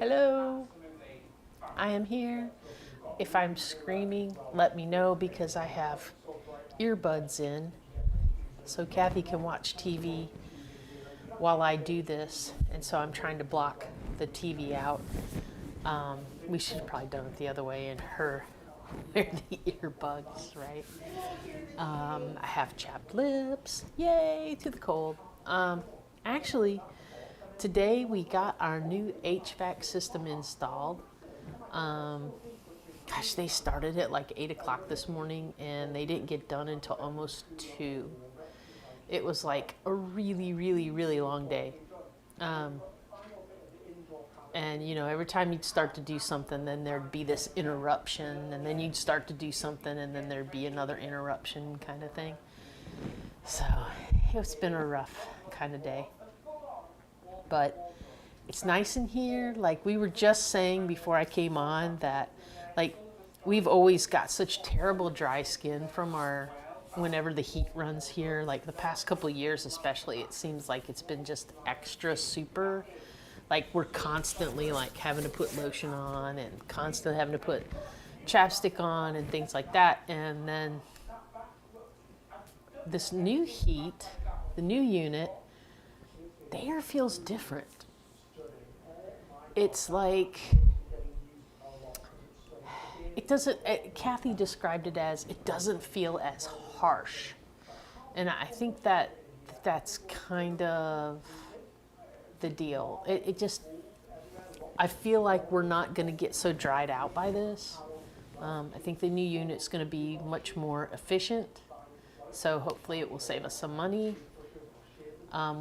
Hello, I am here. If I'm screaming, let me know because I have earbuds in so Kathy can watch TV while I do this. And so I'm trying to block the TV out. We should have probably done it the other way and her wear the earbuds, right? I have chapped lips. Yay, to the cold. Actually, today we got our new HVAC system installed. Gosh, they started at like 8 o'clock this morning and they didn't get done until almost 2. It was like a really, really, really long day. And you know, every time you'd start to do something, then there'd be this interruption, and then you'd start to do something, and then there'd be another interruption kind of thing. So it's been a rough kind of day. But it's nice in here. Like we were just saying before I came on that like we've always got such terrible dry skin from our whenever the heat runs here. Like the past couple of years especially, it seems like it's been just extra super. Like we're constantly like having to put lotion on and constantly having to put chapstick on and things like that. And then this new heat, the new unit, the air feels different. It's like, it doesn't, Kathy described it as, it doesn't feel as harsh. And I think that that's kind of the deal. It just, I feel like we're not going to get so dried out by this. I think the new unit's going to be much more efficient. So hopefully it will save us some money.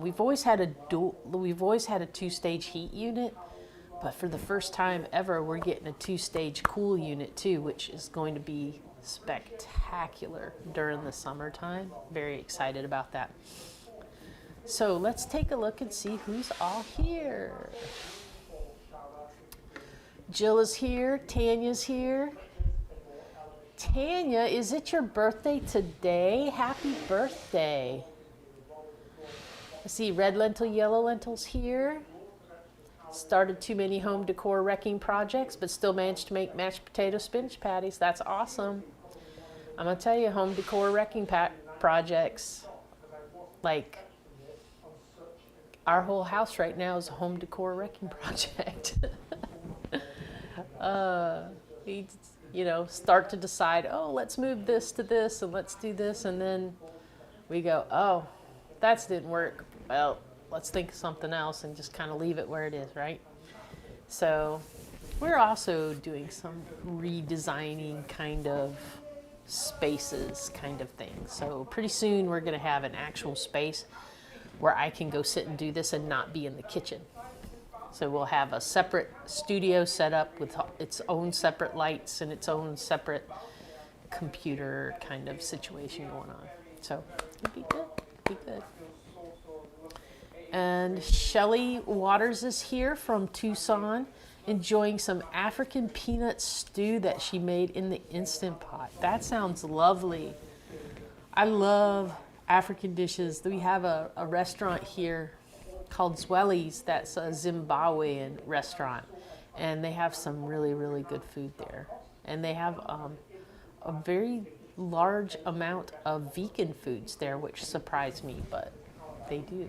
We've always had a two-stage heat unit, but for the first time ever, we're getting a 2-stage cool unit too, which is going to be spectacular during the summertime. Very excited about that. So let's take a look and see who's all here. Jill is here. Tanya's here. Tanya, is it your birthday today? Happy birthday. I see red lentil, yellow lentils here. Started too many home decor wrecking projects, but still managed to make mashed potato spinach patties. That's awesome. I'm going to tell you, home decor wrecking projects, like our whole house right now is a home decor wrecking project. We, you know, start to decide, oh, let's move this to this and let's do this. And then we go, oh, that didn't work. Well, let's think of something else and just kind of leave it where it is, right? So we're also doing some redesigning kind of spaces kind of thing. So pretty soon we're going to have an actual space where I can go sit and do this and not be in the kitchen. So we'll have a separate studio set up with its own separate lights and its own separate computer kind of situation going on. So it'd be good, it'd be good. And Shelly Waters is here from Tucson, enjoying some African peanut stew that she made in the Instant Pot. That sounds lovely. I love African dishes. We have a restaurant here called Zwelly's that's a Zimbabwean restaurant, and they have some really, really good food there. And they have a very large amount of vegan foods there, which surprised me, but they do.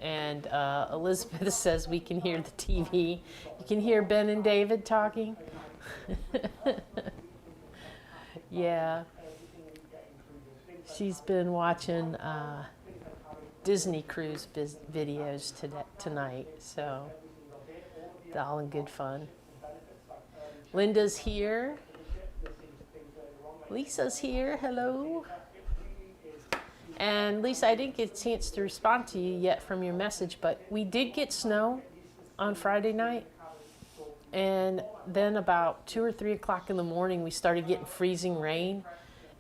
And Elizabeth says we can hear the TV. You can hear Ben and David talking. Yeah. She's been watching Disney cruise videos tonight, so it's all in good fun. Linda's here. Lisa's here. Hello. And Lisa, I didn't get a chance to respond to you yet from your message, but we did get snow on Friday night. And then about 2 or 3 o'clock in the morning, we started getting freezing rain.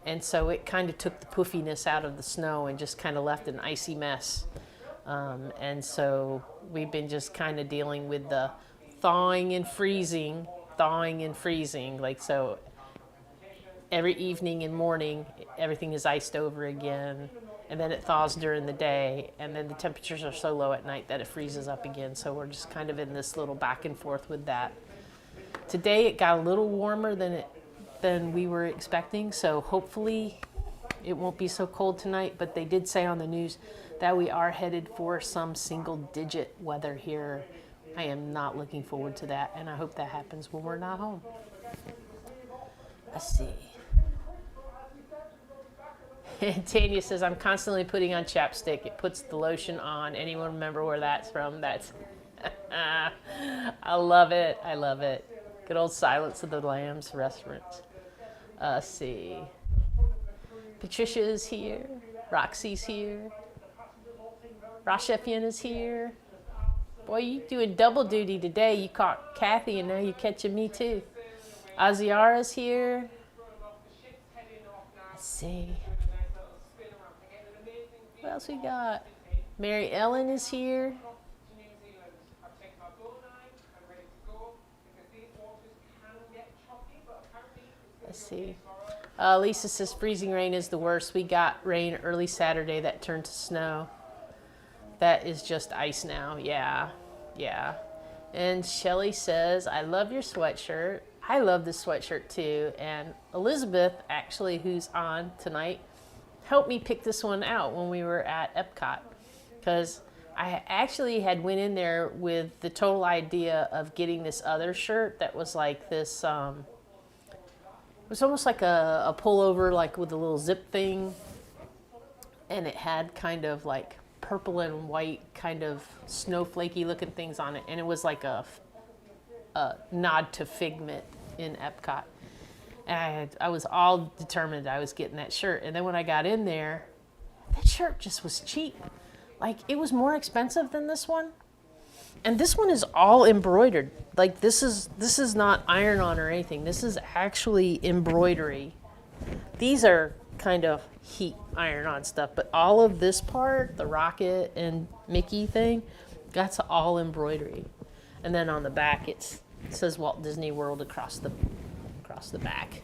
And so it kind of took the poofiness out of the snow and just kind of left an icy mess. And so we've been just kind of dealing with the thawing and freezing. Like, so every evening and morning, everything is iced over again. and then it thaws during the day, and then the temperatures are so low at night that it freezes up again. So we're just kind of in this little back and forth with that. Today it got a little warmer than we were expecting, so hopefully it won't be so cold tonight, but they did say on the news that we are headed for some single-digit weather here. I am not looking forward to that, and I hope that happens when we're not home. Let's see. Tanya says, I'm constantly putting on chapstick. It puts the lotion on. Anyone remember where that's from? That's, I love it. I love it. Good old Silence of the Lambs restaurants. Let's see. Patricia is here. Roxy's here. Rashefian is here. Boy, you doing double duty today. You caught Kathy and now you're catching me too. Aziara's here. Let's see. What else we got? Mary Ellen is here. Let's see. Lisa says freezing rain is the worst. We got rain early Saturday that turned to snow. That is just ice now. Yeah. Yeah. And Shelly says, I love your sweatshirt. I love this sweatshirt too. And Elizabeth, actually, who's on tonight, helped me pick this one out when we were at Epcot. Because I actually had went in there with the total idea of getting this other shirt that was like this, it was almost like a pullover, like with a little zip thing. And it had kind of like purple and white kind of snowflakey looking things on it. And it was like a nod to Figment in Epcot. And I was all determined I was getting that shirt. And then when I got in there, that shirt just was cheap. Like, it was more expensive than this one. And this one is all embroidered. Like, this is not iron-on or anything. This is actually embroidery. These are kind of heat iron-on stuff. But all of this part, the rocket and Mickey thing, that's all embroidery. And then on the back, it says Walt Disney World across the back.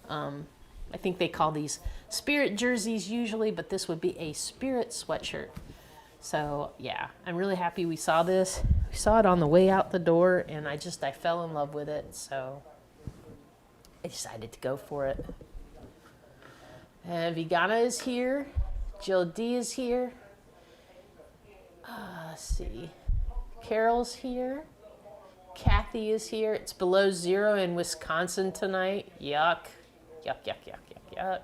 I think they call these Spirit jerseys usually, but this would be a Spirit sweatshirt. So yeah, I'm really happy we saw this. We saw it on the way out the door, and I fell in love with it. So I decided to go for it. And Vigana is here. Jill D is here. Let's see. Carol's here. Kathy is here. It's below 0 in Wisconsin tonight. Yuck. Yuck, yuck, yuck, yuck,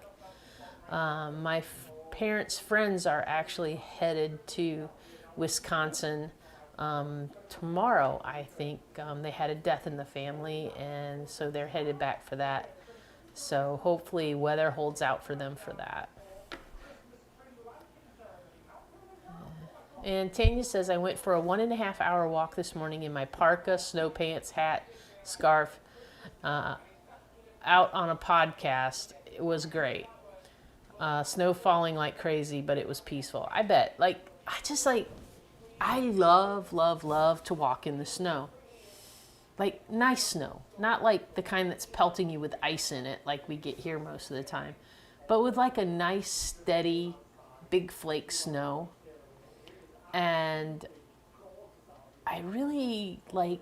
yuck. My parents' friends are actually headed to Wisconsin tomorrow, I think. They had a death in the family, and so they're headed back for that. So hopefully weather holds out for them for that. And Tanya says, I went for a 1.5 hour walk this morning in my parka, snow pants, hat, scarf, out on a podcast. It was great. Snow falling like crazy, but it was peaceful. I bet. I love, love, love to walk in the snow. Like nice snow. Not like the kind that's pelting you with ice in it like we get here most of the time. But with like a nice, steady, big flake snow. And I really like,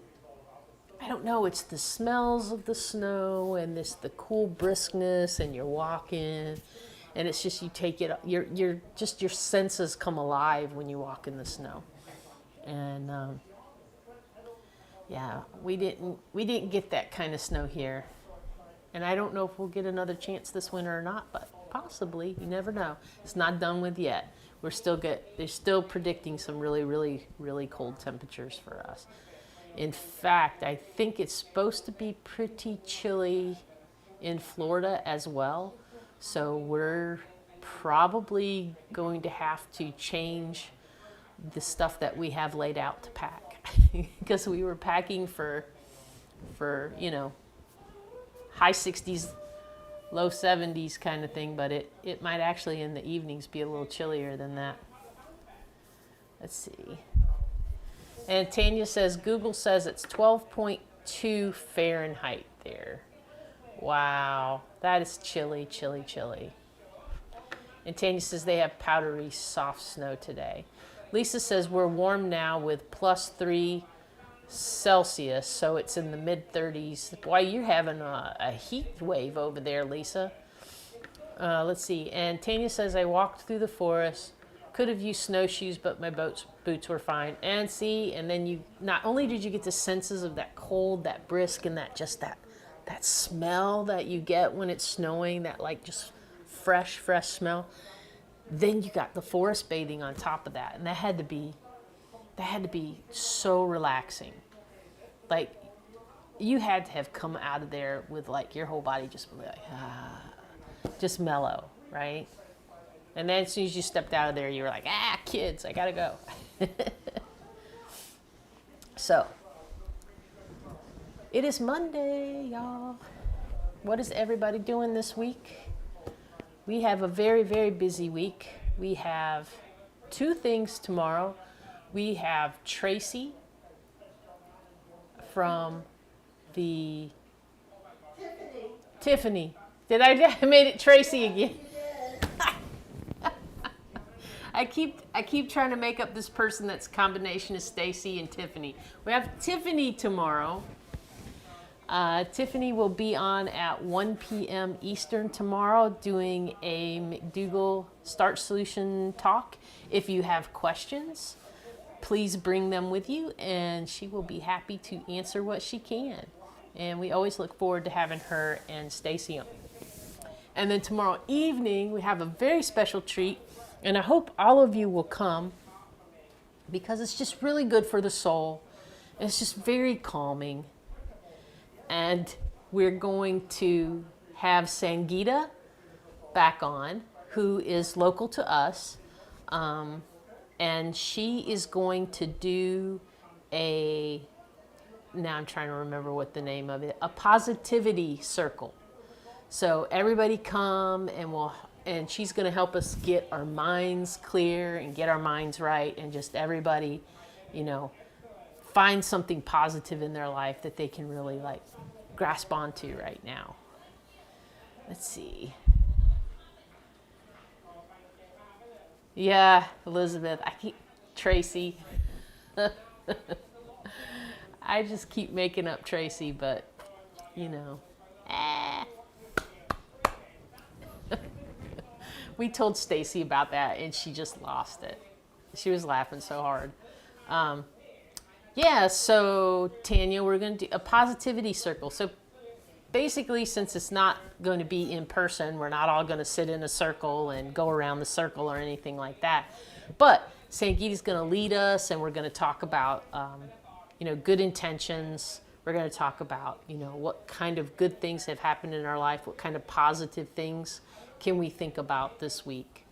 I don't know, it's the smells of the snow and the cool briskness, and you're walking, and it's just, you take it, your senses come alive when you walk in the snow. And yeah, we didn't get that kind of snow here. And I don't know if we'll get another chance this winter or not, but possibly, you never know. It's not done with yet. They're still predicting some really, really, really cold temperatures for us. In fact, I think it's supposed to be pretty chilly in Florida as well. So we're probably going to have to change the stuff that we have laid out to pack. Because we were packing for high 60s, low 70s kind of thing, but it might actually in the evenings be a little chillier than that. Let's see. And Tanya says, Google says it's 12.2 Fahrenheit there. Wow, that is chilly, chilly, chilly. And Tanya says they have powdery soft snow today. Lisa says we're warm now with +3 Celsius, so it's in the mid-30s. Boy, you're having a heat wave over there, Lisa. Let's see. And Tanya says I walked through the forest. Could have used snowshoes, but my boots were fine. And see, and then you not only did you get the senses of that cold, that brisk, and that smell that you get when it's snowing, that like just fresh smell. Then you got the forest bathing on top of that, and that had to be so relaxing. Like you had to have come out of there with like your whole body just like just mellow, right? And then as soon as you stepped out of there, you were like, kids, I gotta go. So, it is Monday, y'all. What is everybody doing this week? We have a very, very busy week. We have 2 things tomorrow. We have Tracy from the... Tiffany. Did I made it Tracy again? I keep trying to make up this person that's a combination of Stacy and Tiffany. We have Tiffany tomorrow. Tiffany will be on at 1 p.m. Eastern tomorrow doing a McDougall Start Solution talk. If you have questions, please bring them with you, and she will be happy to answer what she can. And we always look forward to having her and Stacy on. And then tomorrow evening, we have a very special treat. And I hope all of you will come because it's just really good for the soul. It's just very calming. And we're going to have Sangeeta back on, who is local to us. And she is going to do now I'm trying to remember what the name of it, a positivity circle. So everybody come and she's going to help us get our minds clear and get our minds right, and just everybody, find something positive in their life that they can really like grasp onto right now. Let's see. Yeah, Elizabeth, Tracy. I just keep making up Tracy, but We told Stacy about that, and she just lost it. She was laughing so hard. So Tanya, we're going to do a positivity circle. So basically, since it's not going to be in person, we're not all going to sit in a circle and go around the circle or anything like that. But Sangeeta's going to lead us, and we're going to talk about, good intentions. We're going to talk about, what kind of good things have happened in our life, what kind of positive things can we think about this week.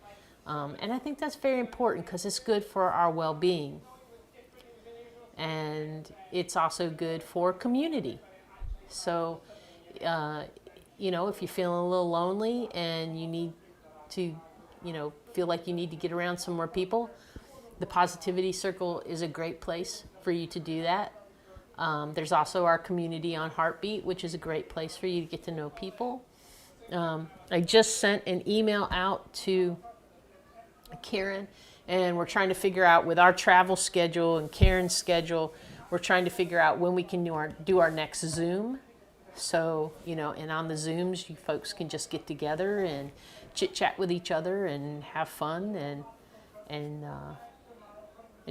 And I think that's very important because it's good for our well-being. And it's also good for community. So, if you're feeling a little lonely and you need to, feel like you need to get around some more people, the Positivity Circle is a great place for you to do that. There's also our community on Heartbeat, which is a great place for you to get to know people. I just sent an email out to Karen, and we're trying to figure out with our travel schedule and Karen's schedule, we're trying to figure out when we can do our next Zoom. So, and on the Zooms, you folks can just get together and chit chat with each other and have fun and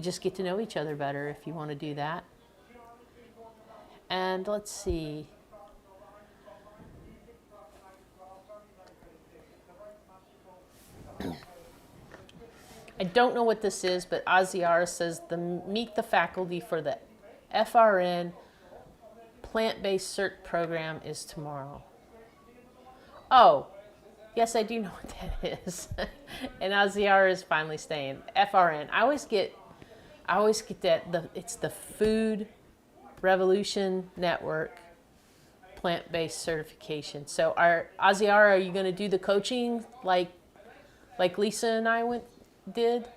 just get to know each other better if you want to do that. And let's see. I don't know what this is, but Aziara says meet the faculty for the FRN plant-based cert program is tomorrow. Oh, yes, I do know what that is. And Aziara is finally saying FRN. I always get that it's the Food Revolution Network plant-based certification. So Aziara, are you going to do the coaching like Lisa and I did?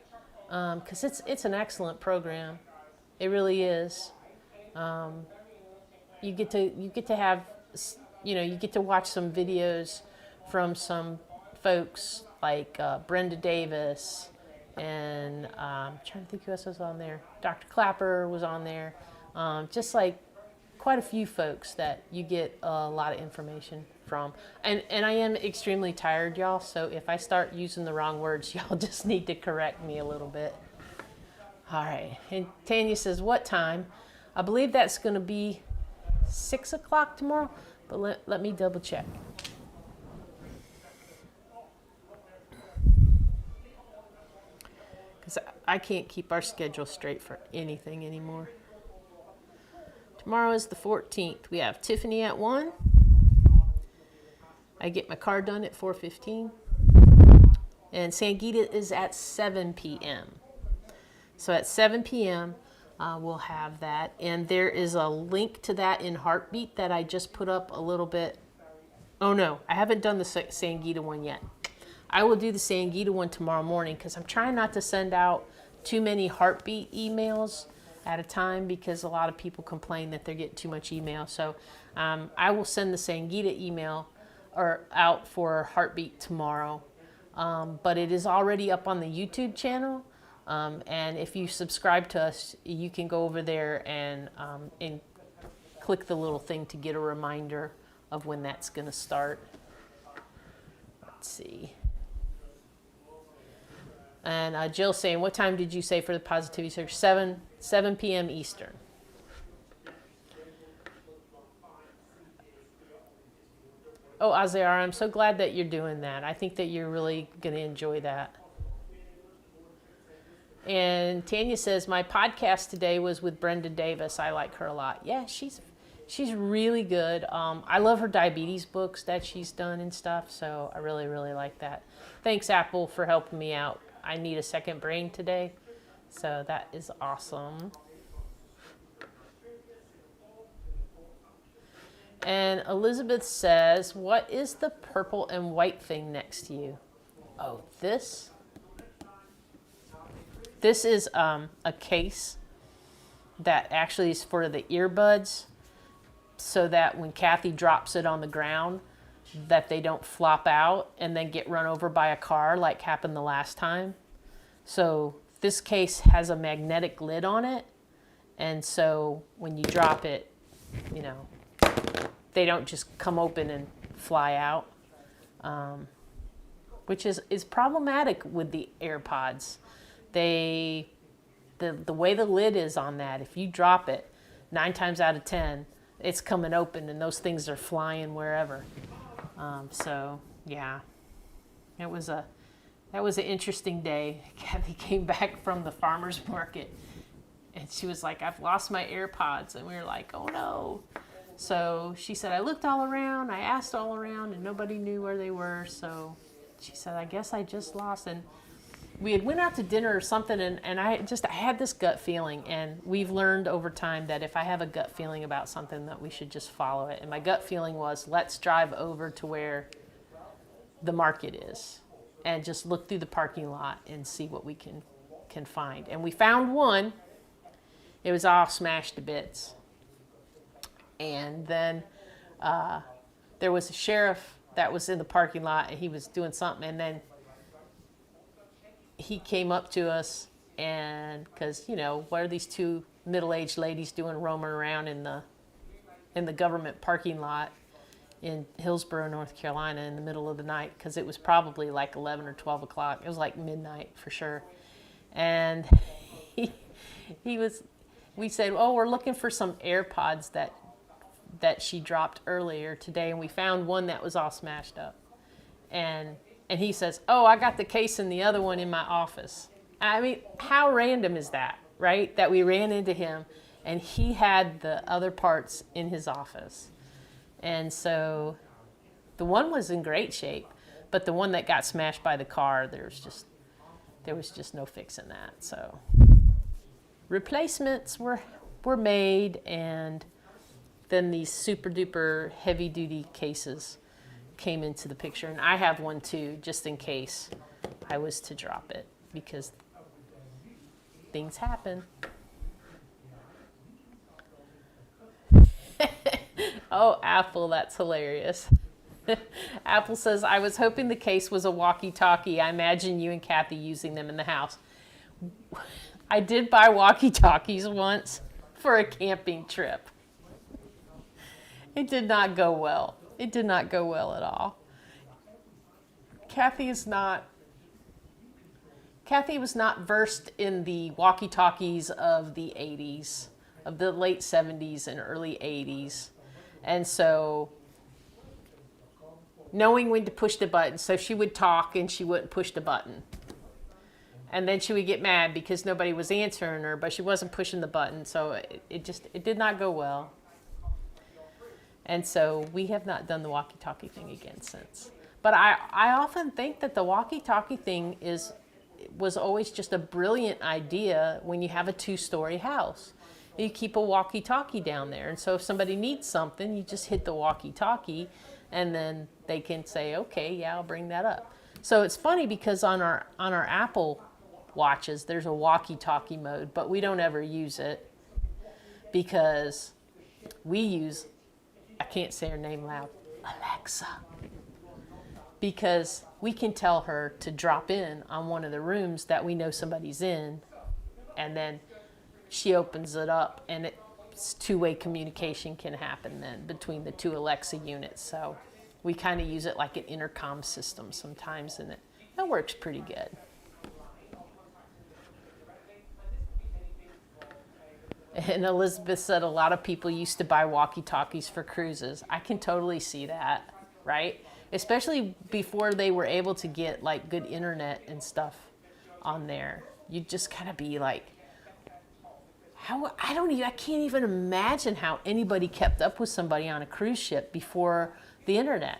Because it's an excellent program. It really is. You get to have, you get to watch some videos from some folks like Brenda Davis, and I'm trying to think who else was on there. Dr. Clapper was on there. Just like quite a few folks that you get a lot of information from. And I am extremely tired, y'all, so if I start using the wrong words, y'all just need to correct me a little bit. All right, and Tanya says, what time? I believe that's going to be 6 o'clock tomorrow, but let me double check. Because I can't keep our schedule straight for anything anymore. Tomorrow is the 14th. We have Tiffany at 1. I get my car done at 4:15. And Sangeeta is at 7 p.m. So at 7 p.m., we'll have that. And there is a link to that in Heartbeat that I just put up a little bit. Oh, no, I haven't done the Sangeeta one yet. I will do the Sangeeta one tomorrow morning because I'm trying not to send out too many Heartbeat emails at a time because a lot of people complain that they're getting too much email. So I will send the Sangeeta email out for Heartbeat tomorrow. But it is already up on the YouTube channel. And if you subscribe to us, you can go over there and click the little thing to get a reminder of when that's going to start. Let's see. And Jill's saying, what time did you say for the Positivity Search? 7 p.m. Eastern. Oh, Azair, I'm so glad that you're doing that. I think that you're really going to enjoy that. And Tanya says, my podcast today was with Brenda Davis. I like her a lot. Yeah, she's really good. I love her diabetes books that she's done and stuff, so I really, really like that. Thanks, Apple, for helping me out. I need a second brain today, so that is awesome. And Elizabeth says, what is the purple and white thing next to you? Oh, this is a case that actually is for the earbuds so that when Kathy drops it on the ground, that they don't flop out and then get run over by a car like happened the last time. So this case has a magnetic lid on it. And so when you drop it, you know, they don't just come open and fly out, which is problematic with the AirPods. The way the lid is on that, if you drop it, 9 times out of 10, it's coming open and those things are flying wherever. So yeah, that was an interesting day. Kathy came back from the farmer's market and she was like, I've lost my AirPods. And we were like, oh no. So she said, I looked all around, I asked all around, and nobody knew where they were. So she said, I guess I just lost. And we had went out to dinner or something, and I had this gut feeling. And we've learned over time that if I have a gut feeling about something, that we should just follow it. And my gut feeling was, let's drive over to where the market is and just look through the parking lot and see what we can find. And we found one. It was all smashed to bits. And then there was a sheriff that was in the parking lot, and he was doing something, and then he came up to us, and because, you know, what are these two middle-aged ladies doing roaming around in the government parking lot in Hillsborough, North Carolina in the middle of the night, because it was probably like 11 or 12 o'clock. It was like midnight for sure. And we said, oh, we're looking for some AirPods that she dropped earlier today, and we found one that was all smashed up. And he says, oh, I got the case and the other one in my office. I mean, how random is that, right? That we ran into him and he had the other parts in his office. And so the one was in great shape, but the one that got smashed by the car, there was just no fixing that. So replacements were made, and then these super duper heavy duty cases came into the picture. And I have one too, just in case I was to drop it, because things happen. Oh, Apple, that's hilarious. Apple says, I was hoping the case was a walkie-talkie. I imagine you and Kathy using them in the house. I did buy walkie-talkies once for a camping trip. It did not go well. It did not go well at all. Kathy was not versed in the walkie-talkies of the 80s, of the late 70s and early 80s. And so knowing when to push the button, so she would talk and she wouldn't push the button. And then she would get mad because nobody was answering her, but she wasn't pushing the button. So it did not go well. And so we have not done the walkie-talkie thing again since. But I often think that the walkie-talkie thing was always just a brilliant idea when you have a 2-story house. You keep a walkie-talkie down there. And so if somebody needs something, you just hit the walkie-talkie and then they can say, okay, yeah, I'll bring that up. So it's funny because on our Apple watches, there's a walkie-talkie mode, but we don't ever use it because we use, I can't say her name loud, Alexa. Because we can tell her to drop in on one of the rooms that we know somebody's in, and then she opens it up, and it's two-way communication can happen then between the two Alexa units. So we kind of use it like an intercom system sometimes, and that works pretty good. And Elizabeth said a lot of people used to buy walkie-talkies for cruises. I can totally see that, right? Especially before they were able to get like good internet and stuff on there. You'd just kind of be like, I can't even imagine how anybody kept up with somebody on a cruise ship before the internet.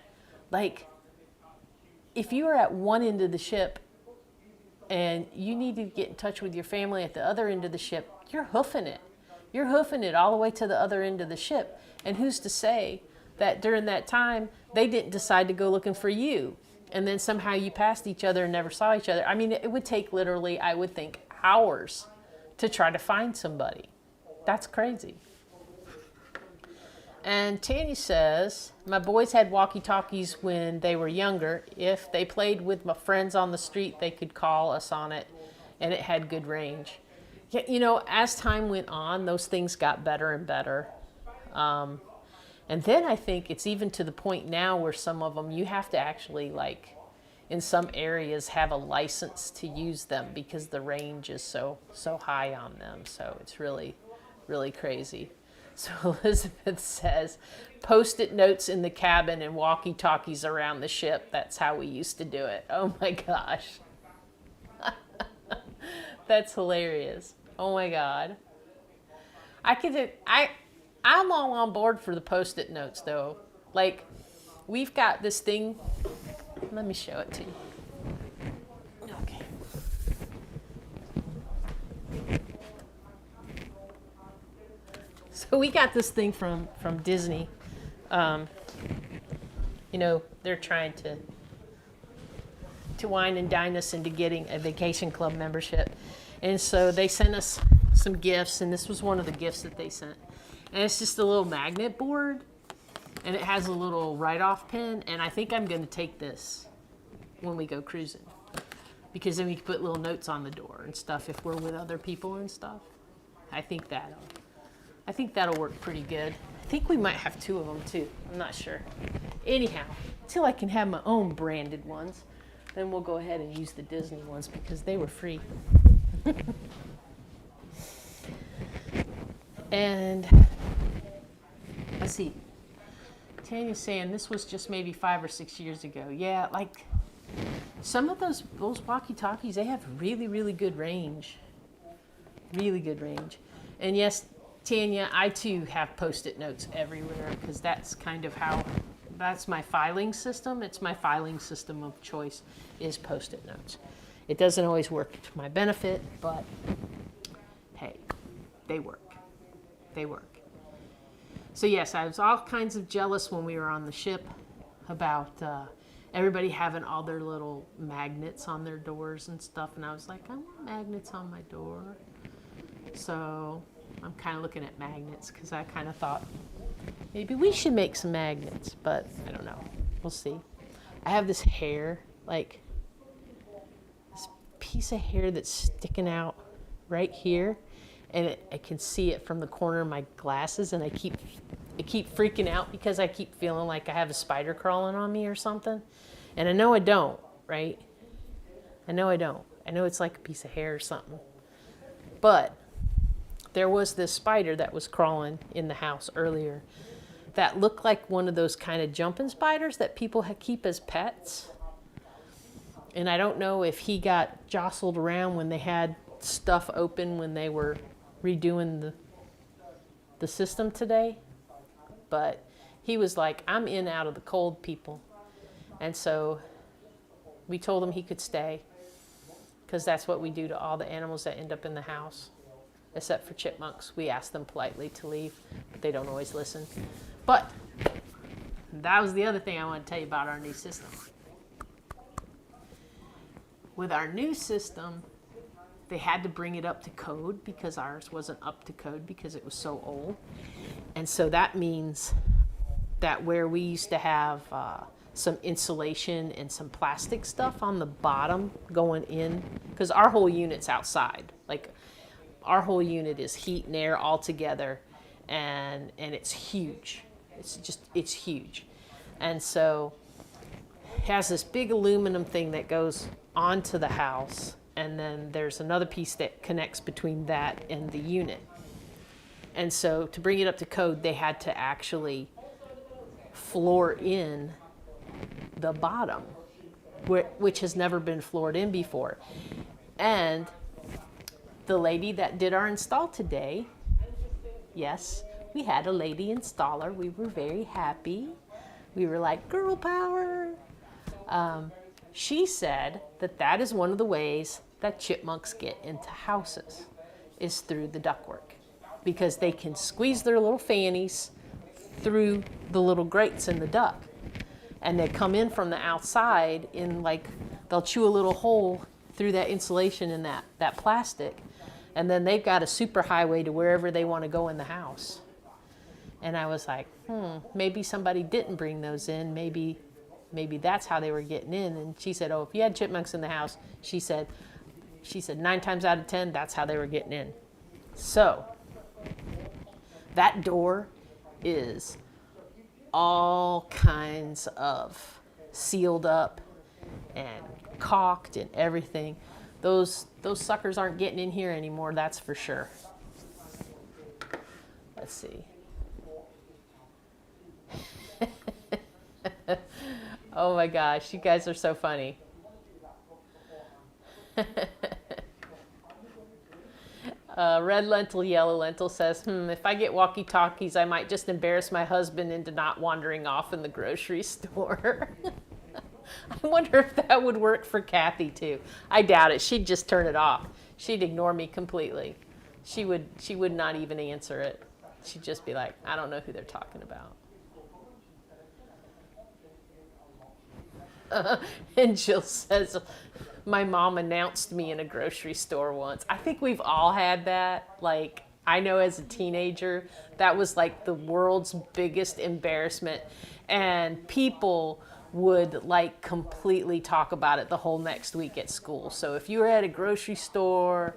Like, if you were at one end of the ship and you needed to get in touch with your family at the other end of the ship, you're hoofing it. You're hoofing it all the way to the other end of the ship. And who's to say that during that time, they didn't decide to go looking for you. And then somehow you passed each other and never saw each other. I mean, it would take literally, I would think, hours to try to find somebody. That's crazy. And Tanya says, my boys had walkie-talkies when they were younger. If they played with my friends on the street, they could call us on it, and it had good range. Yeah, you know, as time went on, those things got better and better. And then I think it's even to the point now where some of them, you have to actually, like, in some areas, have a license to use them because the range is so high on them. So it's really, really crazy. So Elizabeth says, Post-it notes in the cabin and walkie-talkies around the ship. That's how we used to do it. Oh my gosh. That's hilarious. Oh my God. I'm all on board for the Post-it notes though. Like, we've got this thing. Let me show it to you. Okay. So we got this thing from Disney. You know, they're trying to wine and dine us into getting a vacation club membership. And so they sent us some gifts, and this was one of the gifts that they sent. And it's just a little magnet board, and it has a little write-off pen, and I think I'm going to take this when we go cruising, because then we can put little notes on the door and stuff if we're with other people and stuff. I think that'll work pretty good. I think we might have 2 of them too. I'm not sure. Anyhow, until I can have my own branded ones, then we'll go ahead and use the Disney ones because they were free. And let's see. Tanya's saying this was just maybe 5 or 6 years ago. Yeah, like some of those walkie-talkies, they have really, really good range. Really good range. And yes, Tanya, I too have Post-it notes everywhere because that's kind of that's my filing system. It's my filing system of choice is Post-it notes. It doesn't always work to my benefit, but hey, they work. They work. So yes, I was all kinds of jealous when we were on the ship about everybody having all their little magnets on their doors and stuff. And I was like, I want magnets on my door. So I'm kind of looking at magnets because I kind of thought maybe we should make some magnets, but I don't know. We'll see. I have this hair, like this piece of hair that's sticking out right here, and I can see it from the corner of my glasses, and I keep freaking out because I keep feeling like I have a spider crawling on me or something. And I know I don't, right? I know I don't. I know it's like a piece of hair or something. But there was this spider that was crawling in the house earlier that looked like one of those kind of jumping spiders that people keep as pets. And I don't know if he got jostled around when they had stuff open when they were redoing the system today. But he was like, I'm in out of the cold, people. And so we told him he could stay, because that's what we do to all the animals that end up in the house, except for chipmunks. We ask them politely to leave, but they don't always listen. But that was the other thing I want to tell you about our new system. With our new system, they had to bring it up to code because ours wasn't up to code because it was so old. And so that means that where we used to have some insulation and some plastic stuff on the bottom going in, because our whole unit's outside. Like, our whole unit is heat and air all together, and it's huge. It's huge. And so it has this big aluminum thing that goes onto the house, and then there's another piece that connects between that and the unit. And so to bring it up to code, they had to actually floor in the bottom, which has never been floored in before. And the lady that did our install today, yes, we had a lady installer. We were very happy. We were like, girl power. She said that is one of the ways that chipmunks get into houses, is through the ductwork, because they can squeeze their little fannies through the little grates in the duct. And they come in from the outside they'll chew a little hole through that insulation and that plastic. And then they've got a super highway to wherever they want to go in the house. And I was like, maybe somebody didn't bring those in. Maybe that's how they were getting in. And she said, oh, if you had chipmunks in the house, she said 9 times out of 10, that's how they were getting in. So that door is all kinds of sealed up and caulked and everything. Those suckers aren't getting in here anymore, that's for sure. Let's see. Oh my gosh, you guys are so funny. Red lentil, yellow lentil says, if I get walkie-talkies, I might just embarrass my husband into not wandering off in the grocery store. I wonder if that would work for Kathy too. I doubt it. She'd just turn it off. She'd ignore me completely. She would not even answer it. She'd just be like, I don't know who they're talking about. And Jill says, my mom announced me in a grocery store once. I think we've all had that. Like, I know as a teenager, that was like the world's biggest embarrassment. And people would like completely talk about it the whole next week at school. So if you were at a grocery store,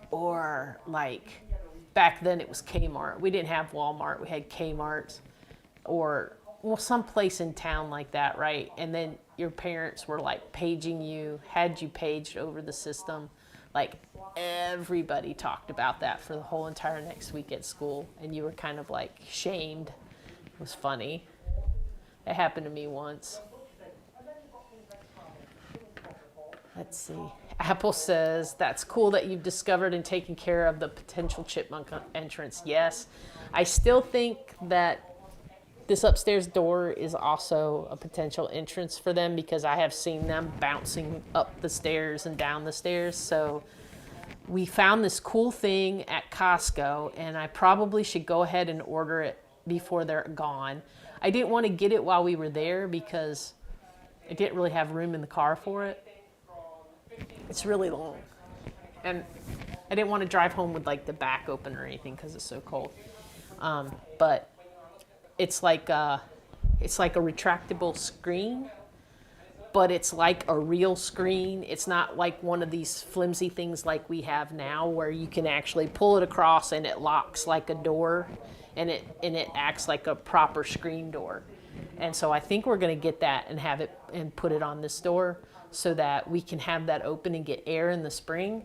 or like back then it was Kmart. We didn't have Walmart. We had Kmart, or some place in town like that, right? And then your parents were like paging you, had you paged over the system. Like, everybody talked about that for the whole entire next week at school, and you were kind of like shamed. It was funny. It happened to me once. Let's see. Apple says, that's cool that you've discovered and taken care of the potential chipmunk entrance. Yes, I still think that this upstairs door is also a potential entrance for them, because I have seen them bouncing up the stairs and down the stairs. So we found this cool thing at Costco, and I probably should go ahead and order it before they're gone. I didn't want to get it while we were there because I didn't really have room in the car for it. It's really long. And I didn't want to drive home with like the back open or anything because it's so cold. But it's like it's like a retractable screen, but it's like a real screen. It's not like one of these flimsy things like we have now where you can actually pull it across and it locks like a door, and it acts like a proper screen door. And so I think we're going to get that and have it and put it on this door so that we can have that open and get air in the spring,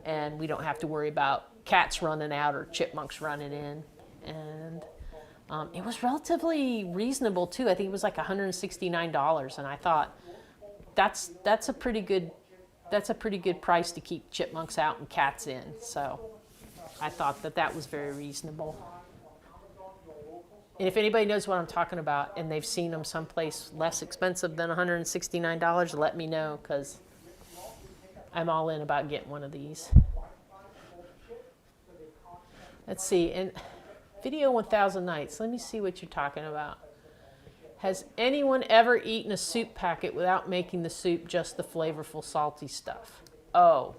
and we don't have to worry about cats running out or chipmunks running in. And it was relatively reasonable too. I think it was like $169, and I thought that's a pretty good price to keep chipmunks out and cats in. So I thought that was very reasonable. And if anybody knows what I'm talking about and they've seen them someplace less expensive than $169, let me know, because I'm all in about getting one of these. Let's see, and Video 1000 Nights, let me see what you're talking about. Has anyone ever eaten a soup packet without making the soup just the flavorful salty stuff? Oh.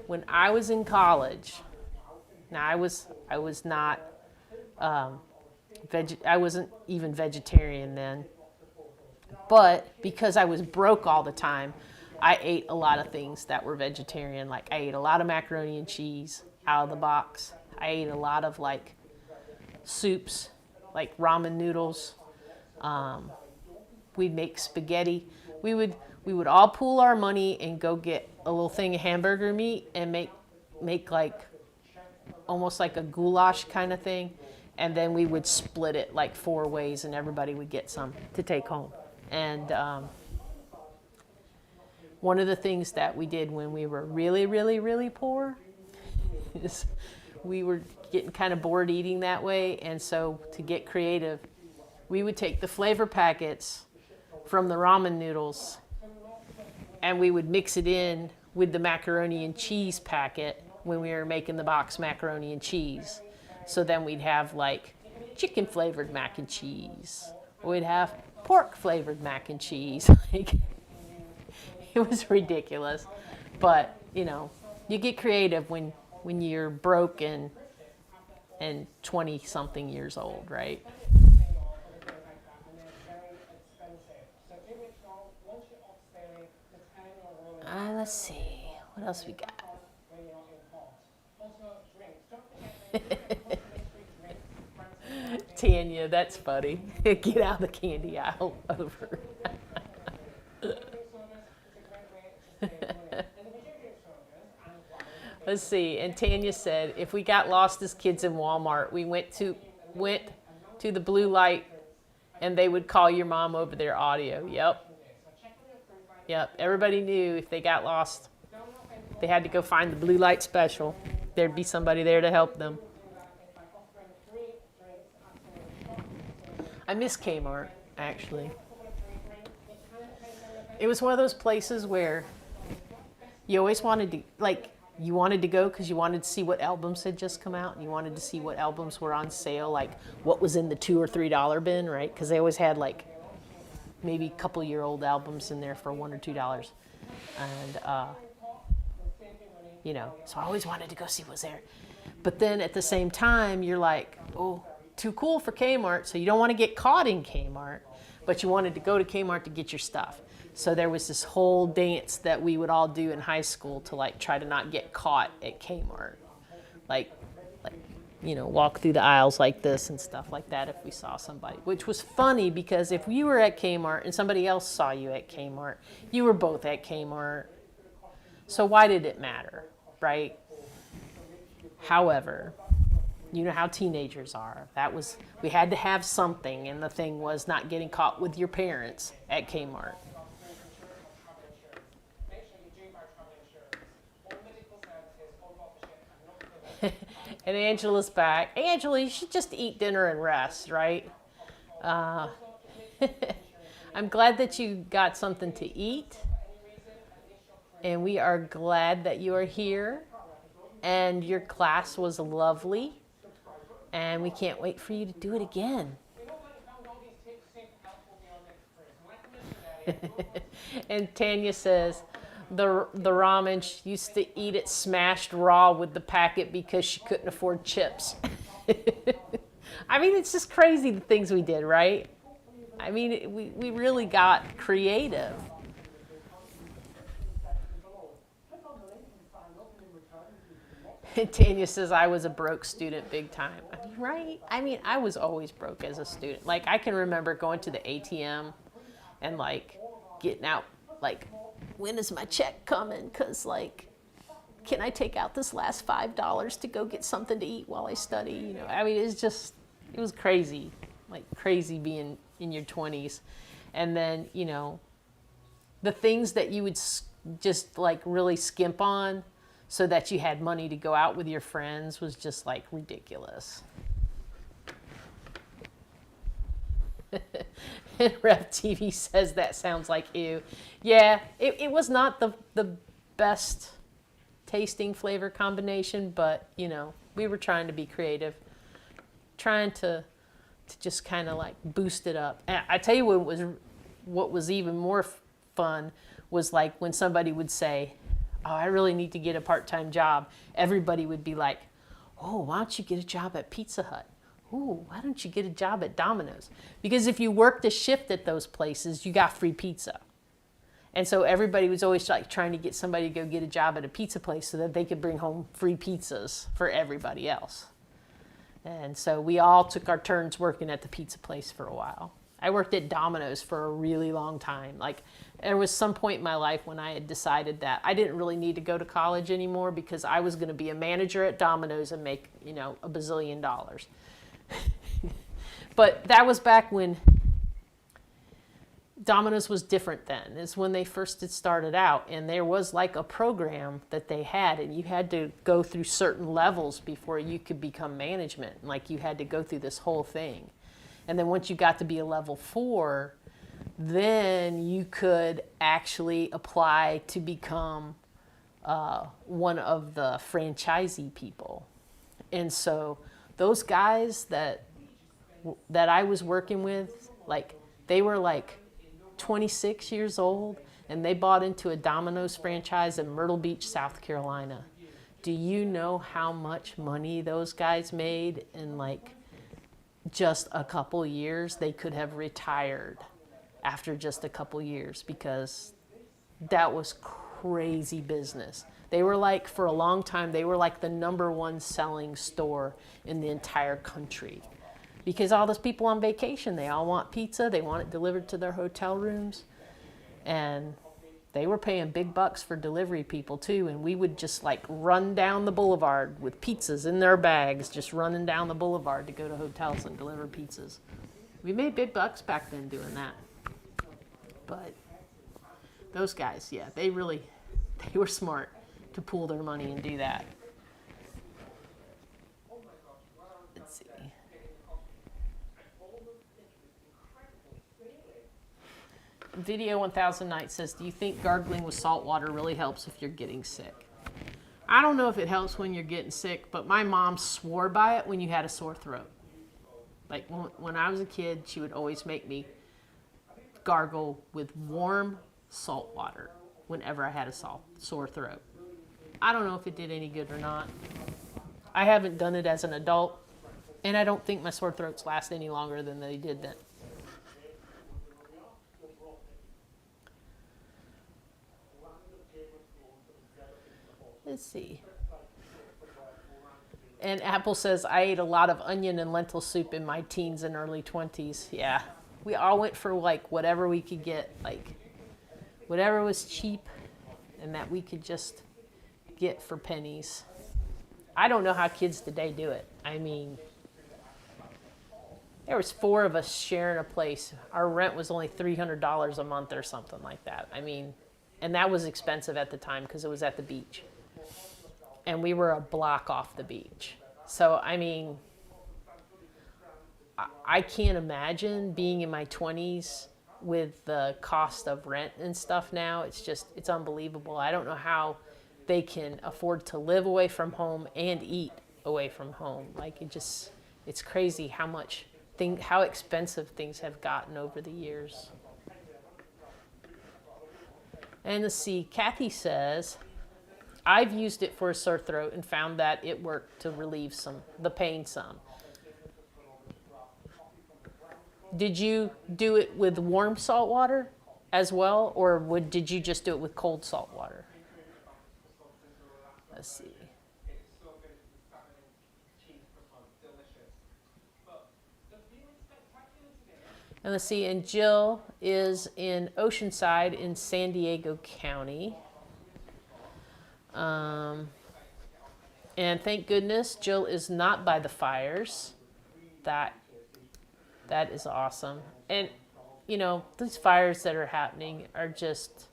When I was in college, now I was not, I wasn't even vegetarian then, but because I was broke all the time, I ate a lot of things that were vegetarian. Like I ate a lot of macaroni and cheese out of the box. I ate a lot of like soups, like ramen noodles. We'd make spaghetti. We would all pool our money and go get a little thing of hamburger meat and make like almost like a goulash kind of thing, and then we would split it like 4 ways, and everybody would get some to take home. And one of the things that we did when we were really, really, really poor is we were getting kind of bored eating that way, and so to get creative, we would take the flavor packets from the ramen noodles and we would mix it in with the macaroni and cheese packet when we were making the box macaroni and cheese. So then we'd have like chicken flavored mac and cheese, or we'd have pork flavored mac and cheese. Like, it was ridiculous, but you know, you get creative when you're broke and 20 something years old, right? Let's see, what else we got? Tanya, that's funny. Get out the candy aisle over. Let's see, and Tanya said, if we got lost as kids in Walmart, we went to the blue light and they would call your mom over their audio. Yep, everybody knew if they got lost, they had to go find the blue light special. There'd be somebody there to help them. I miss Kmart, actually. It was one of those places where you always wanted to, like, you wanted to go because you wanted to see what albums had just come out, and you wanted to see what albums were on sale, like what was in the $2 or $3 bin, right? Because they always had like maybe a couple-year-old albums in there for $1 or $2, and you know, so I always wanted to go see what was there. But then at the same time, you're like, oh, too cool for Kmart, so you don't want to get caught in Kmart, but you wanted to go to Kmart to get your stuff. So there was this whole dance that we would all do in high school to like try to not get caught at Kmart. Like, you know, walk through the aisles like this and stuff like that if we saw somebody. Which was funny because if you were at Kmart and somebody else saw you at Kmart, you were both at Kmart. So why did it matter, right? However, you know how teenagers are. We had to have something, and the thing was not getting caught with your parents at Kmart. And Angela's back. Angela, you should just eat dinner and rest, right? I'm glad that you got something to eat. And we are glad that you are here. And your class was lovely. And we can't wait for you to do it again. And Tanya says, the ramen, she used to eat it smashed raw with the packet because she couldn't afford chips. I mean, it's just crazy the things we did, right? I mean, we really got creative. Tanya says, I was a broke student big time. I mean, right? I mean, I was always broke as a student. Like, I can remember going to the ATM and, like, getting out, like, when is my check coming? Because, like, can I take out this last $5 to go get something to eat while I study? You know, I mean, it was crazy. Like, crazy being in your 20s. And then, you know, the things that you would just, like, really skimp on so that you had money to go out with your friends was just, like, ridiculous. And Rev TV says that sounds like ew. Yeah, it was not the best tasting flavor combination, but, you know, we were trying to be creative, trying to just kind of like boost it up. And I tell you what was even more fun was like when somebody would say, oh, I really need to get a part-time job. Everybody would be like, oh, why don't you get a job at Pizza Hut? Ooh, why don't you get a job at Domino's? Because if you worked a shift at those places, you got free pizza. And so everybody was always like trying to get somebody to go get a job at a pizza place so that they could bring home free pizzas for everybody else. And so we all took our turns working at the pizza place for a while. I worked at Domino's for a really long time. Like, there was some point in my life when I had decided that I didn't really need to go to college anymore because I was going to be a manager at Domino's and make, you know, $1 bazillion. But that was back when Domino's was different then. It's when they first had started out, and there was like a program that they had, and you had to go through certain levels before you could become management. Like, you had to go through this whole thing. And then once you got to be a level 4, then you could actually apply to become one of the franchisee people. And so those guys that I was working with, like, they were like 26 years old, and they bought into a Domino's franchise in Myrtle Beach, South Carolina. Do you know how much money those guys made in like just a couple years? They could have retired after just a couple years because that was crazy business. They were like, for a long time, they were like the #1 selling store in the entire country. Because all those people on vacation, they all want pizza. They want it delivered to their hotel rooms. And they were paying big bucks for delivery people too. And we would just like run down the boulevard with pizzas in their bags, just running down the boulevard to go to hotels and deliver pizzas. We made big bucks back then doing that. But those guys, yeah, they were smart to pool their money and do that. Let's see. Video 1000 Nights says, do you think gargling with salt water really helps if you're getting sick? I don't know if it helps when you're getting sick, but my mom swore by it when you had a sore throat. Like, when I was a kid, she would always make me gargle with warm salt water whenever I had a sore throat. I don't know if it did any good or not. I haven't done it as an adult, and I don't think my sore throats last any longer than they did then. Let's see. And Apple says, I ate a lot of onion and lentil soup in my teens and early 20s. Yeah, we all went for like whatever we could get, like whatever was cheap and that we could just get for pennies. I don't know how kids today do it. I mean, there was 4 of us sharing a place. Our rent was only $300 a month or something like that. I mean, and that was expensive at the time because it was at the beach. And we were a block off the beach. So, I mean, I can't imagine being in my 20s with the cost of rent and stuff now. It's unbelievable. I don't know how they can afford to live away from home and eat away from home. Like, it's crazy how expensive things have gotten over the years. And let's see, Kathy says, I've used it for a sore throat and found that it worked to relieve the pain some. Did you do it with warm salt water as well, or did you just do it with cold salt water? Let's see. And let's see, and Jill is in Oceanside in San Diego County. And thank goodness Jill is not by the fires. That is awesome. And, you know, these fires that are happening are just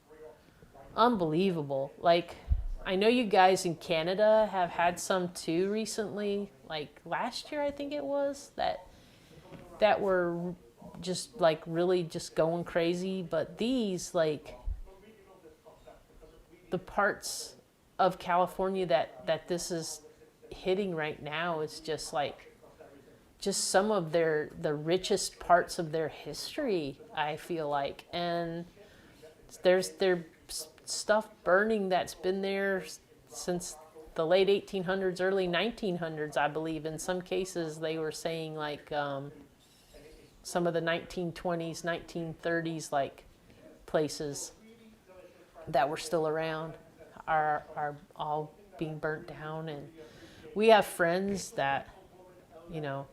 unbelievable. Like, I know you guys in Canada have had some too recently, like last year I think it was, that were just like really just going crazy. But these, like, the parts of California that this is hitting right now is just like just some of the richest parts of their history, I feel like. And there's stuff burning that's been there since the late 1800s, early 1900s, I believe. In some cases they were saying like some of the 1920s, 1930s like places that were still around are all being burnt down. And we have friends that, you know,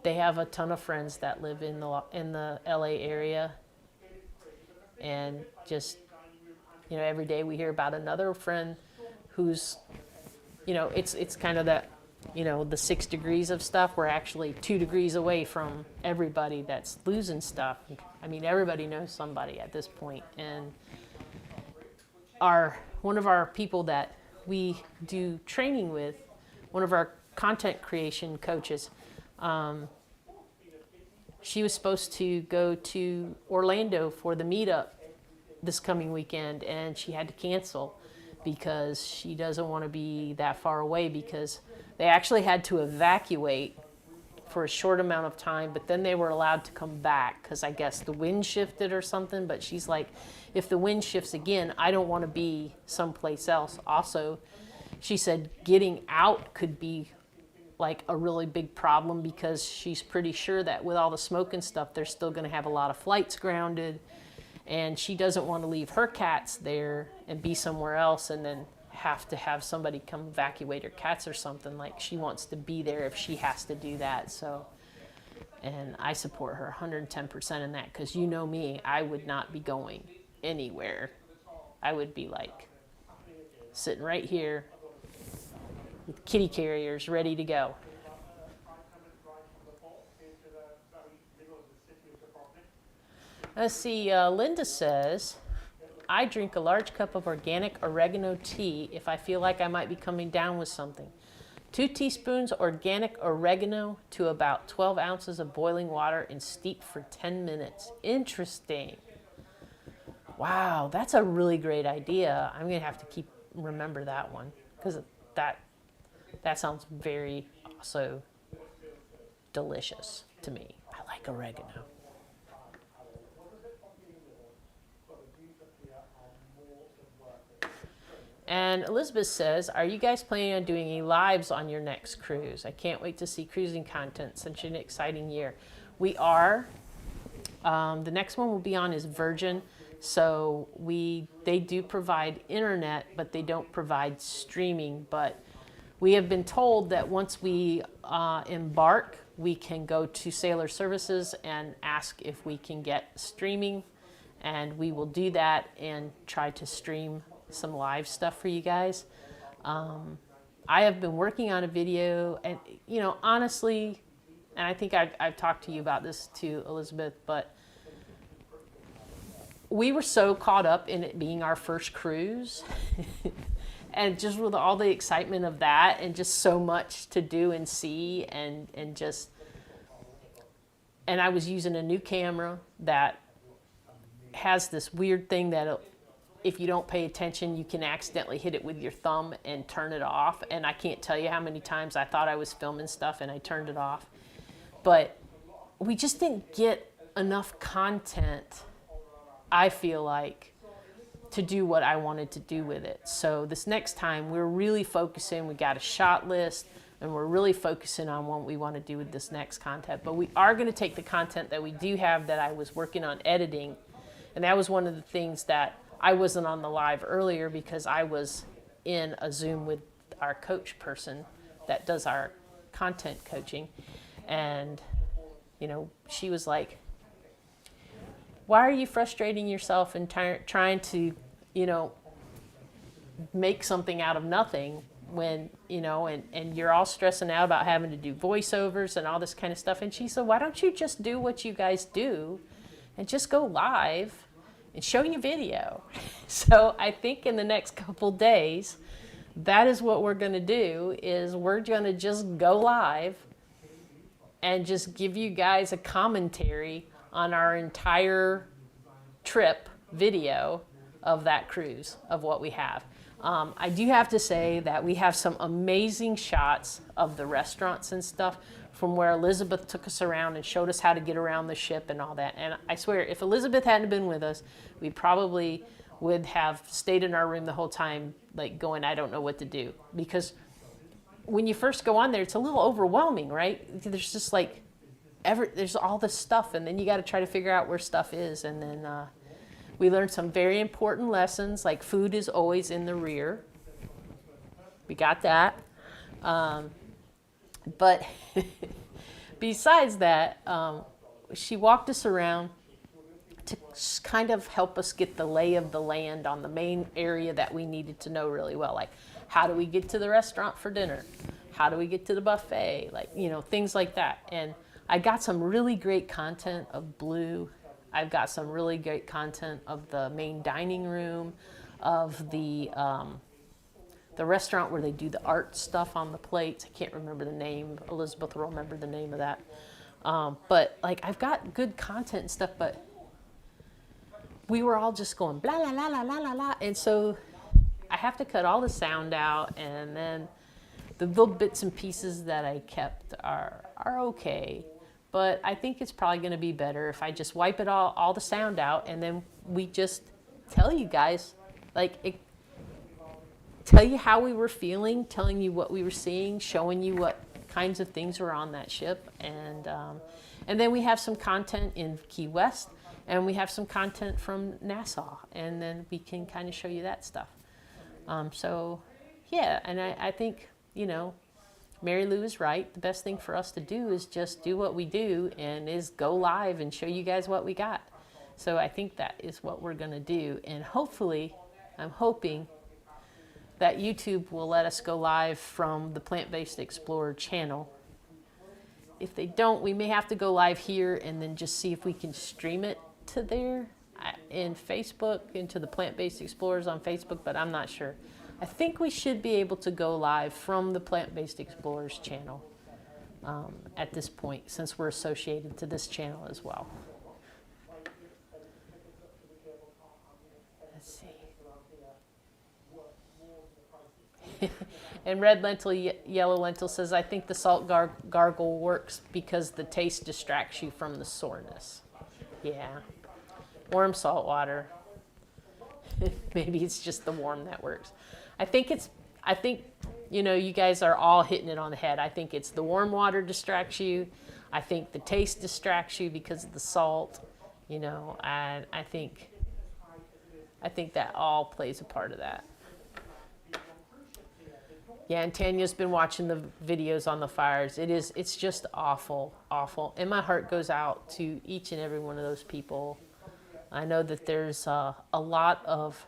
they have a ton of friends that live in the LA area, and just, you know, every day we hear about another friend who's, you know, it's kind of that, you know, the 6 degrees of stuff. We're actually 2 degrees away from everybody that's losing stuff. I mean, everybody knows somebody at this point. And one of our people that we do training with, one of our content creation coaches, she was supposed to go to Orlando for the meetup this coming weekend, and she had to cancel because she doesn't want to be that far away, because they actually had to evacuate for a short amount of time, but then they were allowed to come back because I guess the wind shifted or something. But she's like, if the wind shifts again, I don't want to be someplace else. Also, she said getting out could be like a really big problem, because she's pretty sure that with all the smoke and stuff, they're still going to have a lot of flights grounded, and she doesn't want to leave her cats there and be somewhere else and then have to have somebody come evacuate her cats or something. Like, she wants to be there if she has to do that. So, and I support her 110% in that, because you know me, I would not be going anywhere. I would be like sitting right here with kitty carriers ready to go. Let's see, Linda says, I drink a large cup of organic oregano tea if I feel like I might be coming down with something. 2 teaspoons organic oregano to about 12 ounces of boiling water and steep for 10 minutes. Interesting. Wow, that's a really great idea. I'm going to have to remember that one, because that sounds very also delicious to me. I like oregano. And Elizabeth says, are you guys planning on doing any lives on your next cruise? I can't wait to see cruising content. Such an exciting year. We are. The next one we'll be on is Virgin. So they do provide internet, but they don't provide streaming. But we have been told that once we embark, we can go to Sailor Services and ask if we can get streaming. And we will do that and try to stream some live stuff for you guys. I have been working on a video, and, you know, honestly, and I think I've talked to you about this too, Elizabeth, but we were so caught up in it being our first cruise and just with all the excitement of that, and just so much to do and see, and I was using a new camera that has this weird thing that if you don't pay attention, you can accidentally hit it with your thumb and turn it off. And I can't tell you how many times I thought I was filming stuff and I turned it off. But we just didn't get enough content, I feel like, to do what I wanted to do with it. So this next time we're really focusing. We got a shot list. and we're really focusing on what we want to do with this next content. But we are going to take the content that we do have that I was working on editing, and that was one of the things that I wasn't on the live earlier because I was in a Zoom with our coach person that does our content coaching. And, you know, she was like, why are you frustrating yourself and trying to, you know, make something out of nothing when, you know, and you're all stressing out about having to do voiceovers and all this kind of stuff. And she said, why don't you just do what you guys do and just go live and show your video? So I think in the next couple days, that is what we're going to do, is we're going to just go live and just give you guys a commentary on our entire trip video of that cruise, of what we have. I do have to say that we have some amazing shots of the restaurants and stuff from where Elizabeth took us around and showed us how to get around the ship and all that. And I swear, if Elizabeth hadn't been with us, we probably would have stayed in our room the whole time, like going, I don't know what to do. Because when you first go on there, it's a little overwhelming, right? There's just like, there's all this stuff, and then you got to try to figure out where stuff is. And then we learned some very important lessons, like food is always in the rear. We got that. But besides that, she walked us around to kind of help us get the lay of the land on the main area that we needed to know really well. Like, how do we get to the restaurant for dinner? How do we get to the buffet? Like, you know, things like that. And I got some really great content of Blue. I've got some really great content of the main dining room, of the restaurant where they do the art stuff on the plates. I can't remember the name. Elizabeth will remember the name of that. But like, I've got good content and stuff, but we were all just going blah, la, la, la, la, la, la. And so I have to cut all the sound out, and then the little bits and pieces that I kept are okay. But I think it's probably going to be better if I just wipe it all the sound out, and then we just tell you guys, like, tell you how we were feeling, telling you what we were seeing, showing you what kinds of things were on that ship. And then we have some content in Key West, and we have some content from Nassau, and then we can kind of show you that stuff. So, yeah, and I think, you know, Mary Lou is right. The best thing for us to do is just do what we do, and is go live and show you guys what we got. So I think that is what we're going to do. And hopefully, I'm hoping that YouTube will let us go live from the Plant-Based Explorer channel. If they don't, we may have to go live here and then just see if we can stream it to there in Facebook, into the Plant-Based Explorers on Facebook, but I'm not sure. I think we should be able to go live from the Plant-Based Explorers channel at this point, since we're associated to this channel as well. Let's see. And Red Lentil, Yellow Lentil says, I think the salt gargle works because the taste distracts you from the soreness. Yeah. Warm salt water. Maybe it's just the warm that works. I think, you know, you guys are all hitting it on the head. I think it's the warm water distracts you. I think the taste distracts you because of the salt, you know, and I think that all plays a part of that. Yeah, and Tanya's been watching the videos on the fires. It's just awful, awful. And my heart goes out to each and every one of those people. I know that there's a lot of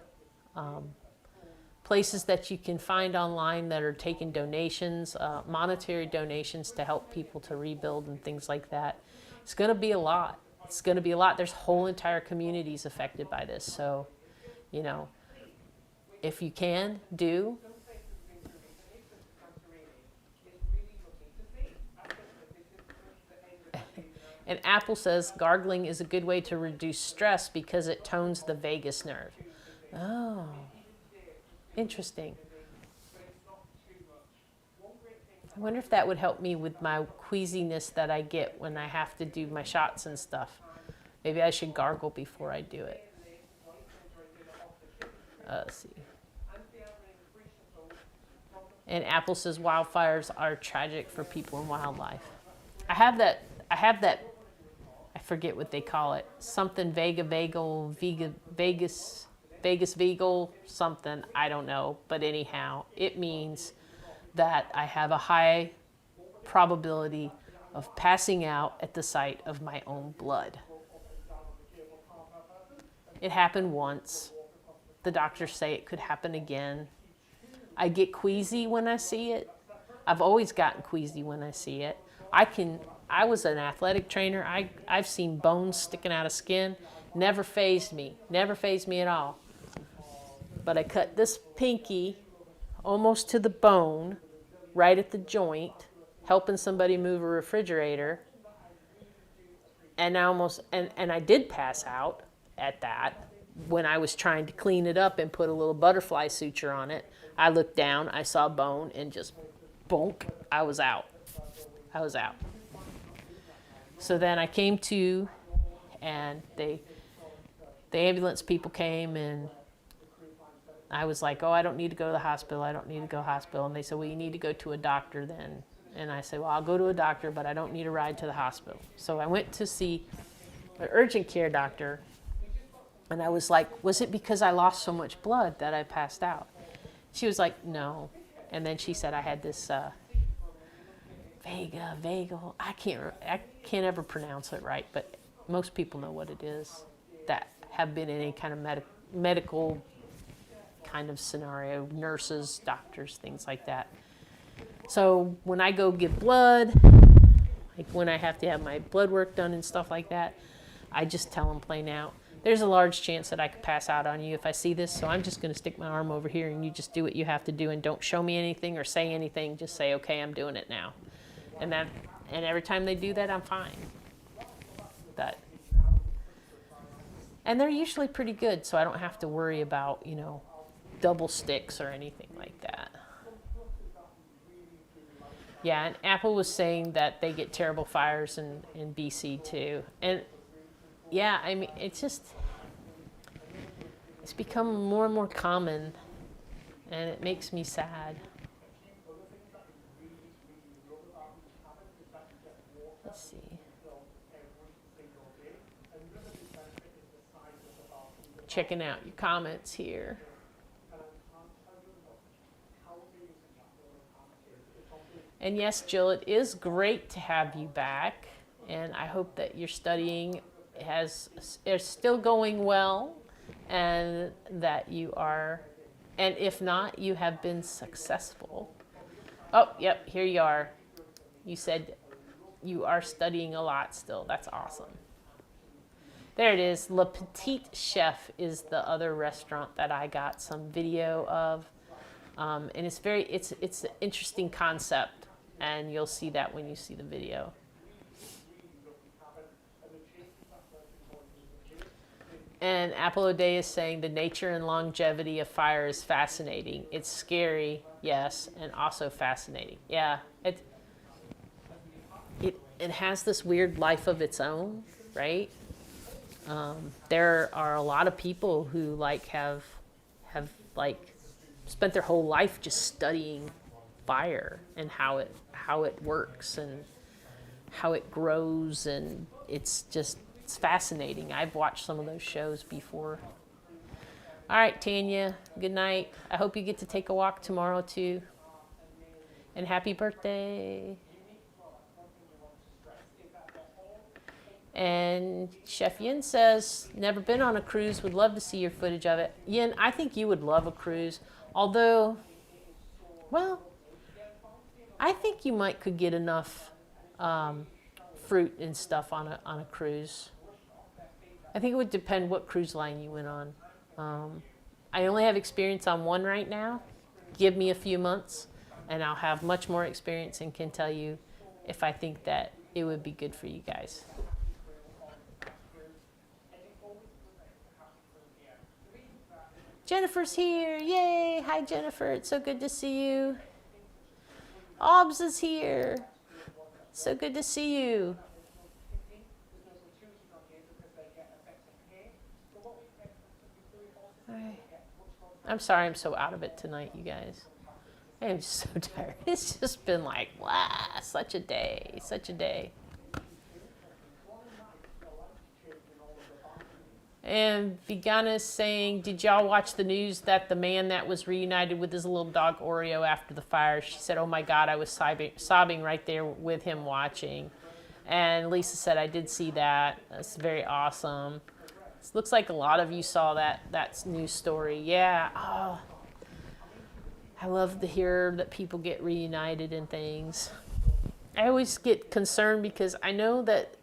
places that you can find online that are taking donations, monetary donations to help people to rebuild and things like that. It's going to be a lot. It's going to be a lot. There's whole entire communities affected by this. So, you know, if you can, do. And Apple says gargling is a good way to reduce stress because it tones the vagus nerve. Oh, interesting. I wonder if that would help me with my queasiness that I get when I have to do my shots and stuff. Maybe I should gargle before I do it. Let's see. And Apple says wildfires are tragic for people and wildlife. I have that, I forget what they call it. Something Vegas Vegal, something, I don't know. But anyhow, it means that I have a high probability of passing out at the sight of my own blood. It happened once. The doctors say it could happen again. I get queasy when I see it. I've always gotten queasy when I see it. I was an athletic trainer. I've seen bones sticking out of skin. Never fazed me at all. But I cut this pinky almost to the bone, right at the joint, helping somebody move a refrigerator. And I did pass out at that when I was trying to clean it up and put a little butterfly suture on it. I looked down, I saw bone, and just bonk, I was out. So then I came to, and the ambulance people came, and I was like, oh, I don't need to go to the hospital. And they said, well, you need to go to a doctor then. And I said, well, I'll go to a doctor, but I don't need a ride to the hospital. So I went to see an urgent care doctor, and I was like, was it because I lost so much blood that I passed out? She was like, no. And then she said I had this vagal. I can't ever pronounce it right, but most people know what it is that have been in any kind of medical kind of scenario, nurses, doctors, things like that. So when I go give blood, like when I have to have my blood work done and stuff like that, I just tell them plain out, there's a large chance that I could pass out on you if I see this, so I'm just going to stick my arm over here and you just do what you have to do and don't show me anything or say anything. Just say, okay, I'm doing it now. And every time they do that, I'm fine. And they're usually pretty good, so I don't have to worry about, double sticks or anything like that. Yeah, and Apple was saying that they get terrible fires in BC too. And yeah, I mean, it's become more and more common, and it makes me sad. Let's see. Checking out your comments here. And yes, Jill, it is great to have you back, and I hope that your studying is still going well, and that you are, and if not, you have been successful. Oh, yep, here you are. You said you are studying a lot still. That's awesome. There it is. Le Petit Chef is the other restaurant that I got some video of, and it's an interesting concept, and you'll see that when you see the video. And Apple O'Day is saying the nature and longevity of fire is fascinating. It's scary, yes, and also fascinating. Yeah, it has this weird life of its own, right? There are a lot of people who have spent their whole life just studying fire and how it works and how it grows, and it's fascinating. I've watched some of those shows before. All right, Tanya, good night. I hope you get to take a walk tomorrow too. And happy birthday. And Chef Yin says, never been on a cruise, would love to see your footage of it. Yin, I think you would love a cruise. Although, well, I think you could get enough fruit and stuff on a cruise. I think it would depend what cruise line you went on. I only have experience on one right now. Give me a few months, and I'll have much more experience and can tell you if I think that it would be good for you guys. Jennifer's here. Yay. Hi, Jennifer. It's so good to see you. Obbs is here. So good to see you. All right. I'm sorry I'm so out of it tonight, you guys. I'm so tired. It's just been like, wow, such a day, such a day. And Vegana is saying, did y'all watch the news that the man that was reunited with his little dog Oreo after the fire? She said, oh my God, I was sobbing right there with him watching. And Lisa said, I did see that. That's very awesome. It looks like a lot of you saw that news story. Yeah. Oh, I love to hear that people get reunited and things. I always get concerned because I know that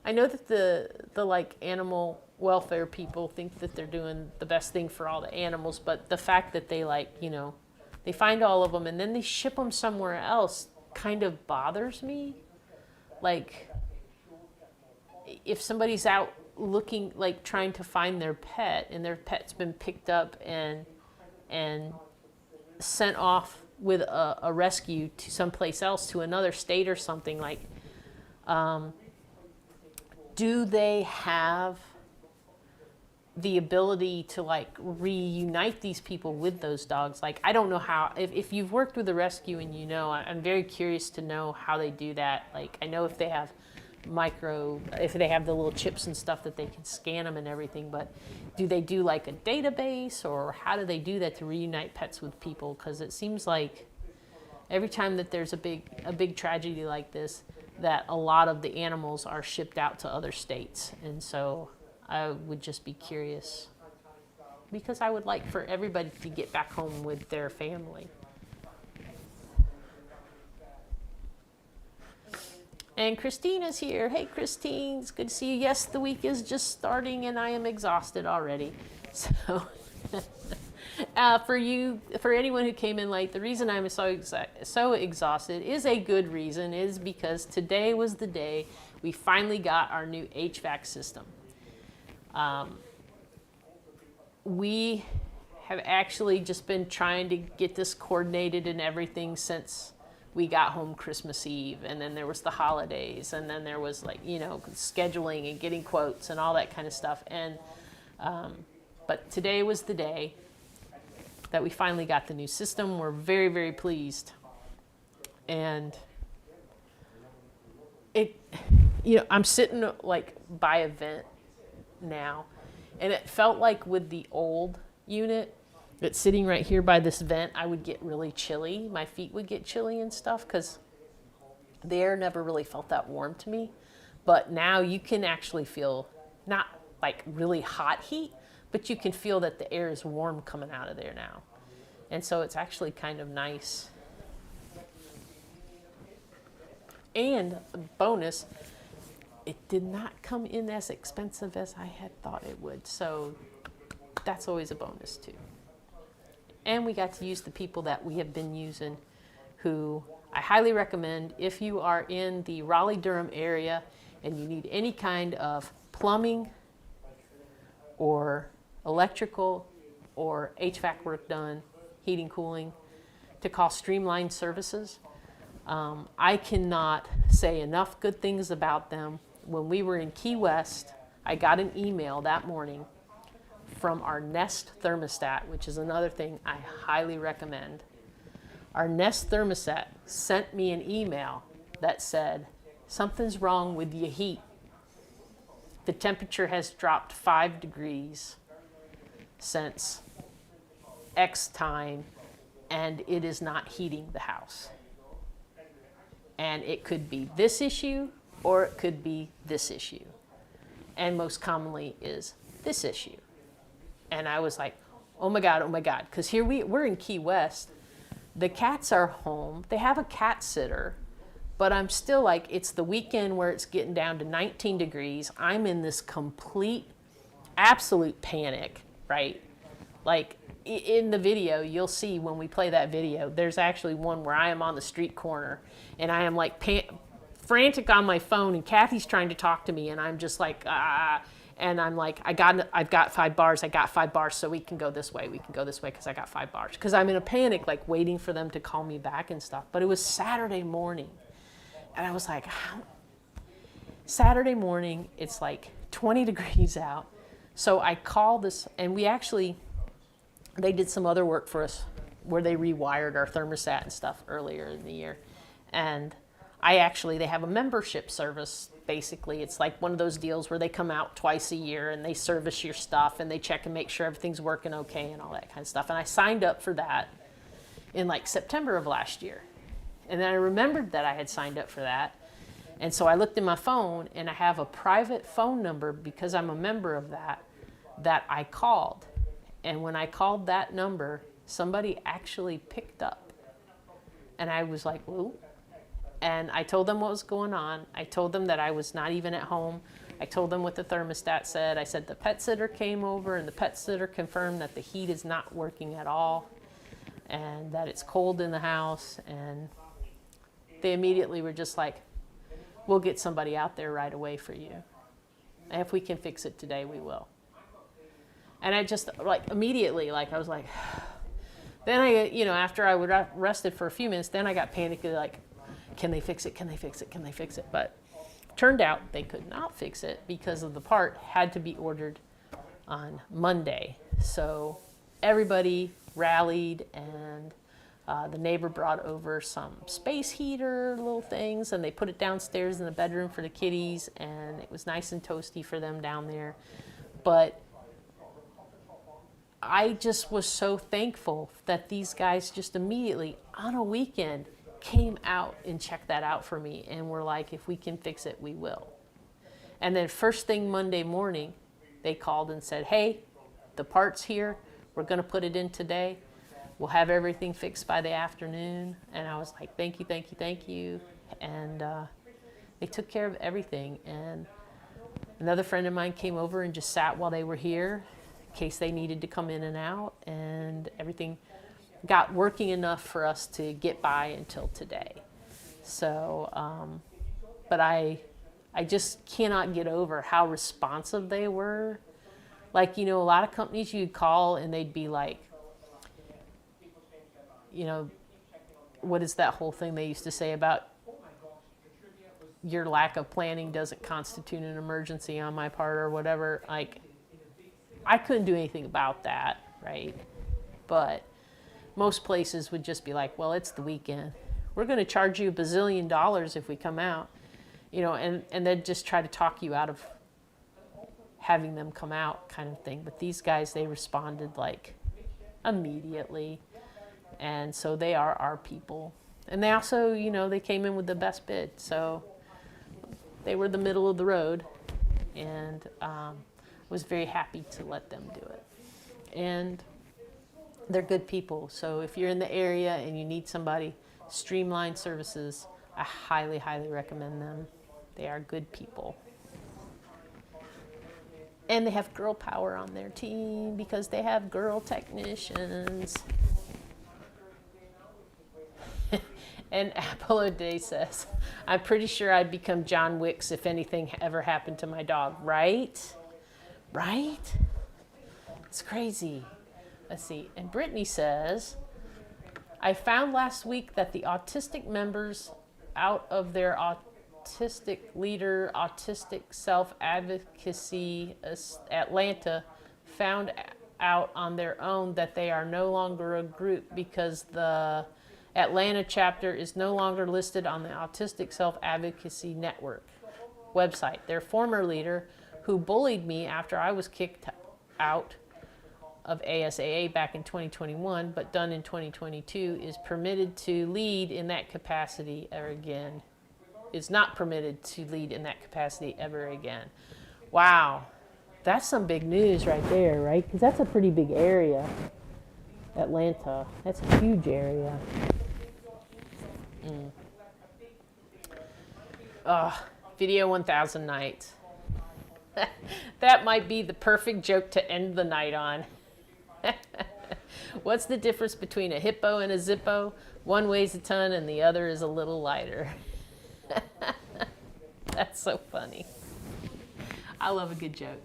the like animal welfare people think that they're doing the best thing for all the animals, but the fact that they they find all of them and then they ship them somewhere else kind of bothers me. Like, if somebody's out looking, like trying to find their pet and their pet's been picked up and sent off with a rescue to someplace else, to another state or something, like, do they have the ability to like reunite these people with those dogs? Like, I don't know how, if you've worked with a rescue and I'm very curious to know how they do that. Like, I know if they have if they have the little chips and stuff that they can scan them and everything, but do they do like a database, or how do they do that to reunite pets with people? Because it seems like every time that there's a big tragedy like this, that a lot of the animals are shipped out to other states. And so I would just be curious, because I would like for everybody to get back home with their family. And Christina's here. Hey, Christine, it's good to see you. Yes, the week is just starting and I am exhausted already. So for anyone who came in late, the reason I'm so exhausted is a good reason, is because today was the day we finally got our new HVAC system. We have actually just been trying to get this coordinated and everything since we got home Christmas Eve, and then there was the holidays, and then there was like, scheduling and getting quotes and all that kind of stuff. And but today was the day that we finally got the new system. We're very, very pleased. And I'm sitting like by a vent now, and it felt like with the old unit, it's sitting right here by this vent, I would get really chilly. My feet would get chilly and stuff because the air never really felt that warm to me. But now you can actually feel, not like really hot heat, but you can feel that the air is warm coming out of there now. And so it's actually kind of nice. And a bonus, it did not come in as expensive as I had thought it would. So that's always a bonus too. And we got to use the people that we have been using, who I highly recommend if you are in the Raleigh-Durham area and you need any kind of plumbing or electrical or HVAC work done, heating, cooling, to call Streamline Services. I cannot say enough good things about them. When we were in Key West, I got an email that morning from our Nest thermostat, which is another thing I highly recommend. Our Nest thermostat sent me an email that said, something's wrong with your heat. The temperature has dropped 5 degrees since X time, and it is not heating the house. And it could be this issue, or it could be this issue. And most commonly is this issue. And I was like, oh my God, because here we're in Key West. The cats are home. They have a cat sitter, but I'm still like, it's the weekend where it's getting down to 19 degrees. I'm in this complete, absolute panic, right? Like in the video, you'll see when we play that video, there's actually one where I am on the street corner and I am like frantic on my phone, and Kathy's trying to talk to me, and I'm just like, and I'm like, I've got 5 bars. I got 5 bars, so we can go this way. We can go this way because I got 5 bars. Because I'm in a panic, like waiting for them to call me back and stuff. But it was Saturday morning, and I was like, Saturday morning, it's like 20 degrees out. So I call this, and they did some other work for us where they rewired our thermostat and stuff earlier in the year. And they have a membership service. Basically, it's like one of those deals where they come out twice a year and they service your stuff and they check and make sure everything's working okay and all that kind of stuff. And I signed up for that in like September of last year. And then I remembered that I had signed up for that. And so I looked in my phone, and I have a private phone number because I'm a member of that I called. And when I called that number, somebody actually picked up. And I was like, whoa. And I told them what was going on. I told them that I was not even at home. I told them what the thermostat said. I said the pet sitter came over, and the pet sitter confirmed that the heat is not working at all and that it's cold in the house. And they immediately were just like, we'll get somebody out there right away for you. And if we can fix it today, we will. And I just, like, immediately, like, I was like, then after I was rested for a few minutes, then I got panicky, like, can they fix it? Can they fix it? Can they fix it? But turned out they could not fix it because of the part had to be ordered on Monday. So everybody rallied, and the neighbor brought over some space heater little things, and they put it downstairs in the bedroom for the kitties, and it was nice and toasty for them down there. But I just was so thankful that these guys just immediately on a weekend came out and checked that out for me, and were like, if we can fix it, we will. And then first thing Monday morning, they called and said, hey, the part's here. We're going to put it in today. We'll have everything fixed by the afternoon. And I was like, thank you, thank you, thank you. And they took care of everything. And another friend of mine came over and just sat while they were here in case they needed to come in and out. And everything got working enough for us to get by until today. So, but I just cannot get over how responsive they were. Like, a lot of companies you'd call and they'd be like, what is that whole thing they used to say about your lack of planning doesn't constitute an emergency on my part or whatever? Like, I couldn't do anything about that, right? But most places would just be like, well, it's the weekend. We're going to charge you $1 bazillion if we come out, and then just try to talk you out of having them come out kind of thing. But these guys, they responded like immediately. And so they are our people. And they also, they came in with the best bid. So they were the middle of the road, and was very happy to let them do it. And they're good people. So if you're in the area and you need somebody, Streamline Services, I highly, highly recommend them. They are good people. And they have girl power on their team because they have girl technicians. And Apollo Day says, I'm pretty sure I'd become John Wicks if anything ever happened to my dog. Right? Right? It's crazy. Let's see. And Brittany says, I found last week that the autistic members out of their autistic leader, autistic self-advocacy Atlanta found out on their own that they are no longer a group because the Atlanta chapter is no longer listed on the Autistic Self-Advocacy Network website. Their former leader, who bullied me after I was kicked out of ASAA back in 2021, but done in 2022, is permitted to lead in that capacity ever again. Is not permitted to lead in that capacity ever again. Wow. That's some big news right there, right? Because that's a pretty big area. Atlanta. That's a huge area. Video 1000 nights. That might be the perfect joke to end the night on. What's the difference between a hippo and a zippo? One weighs a ton and the other is a little lighter. That's so funny. I love a good joke.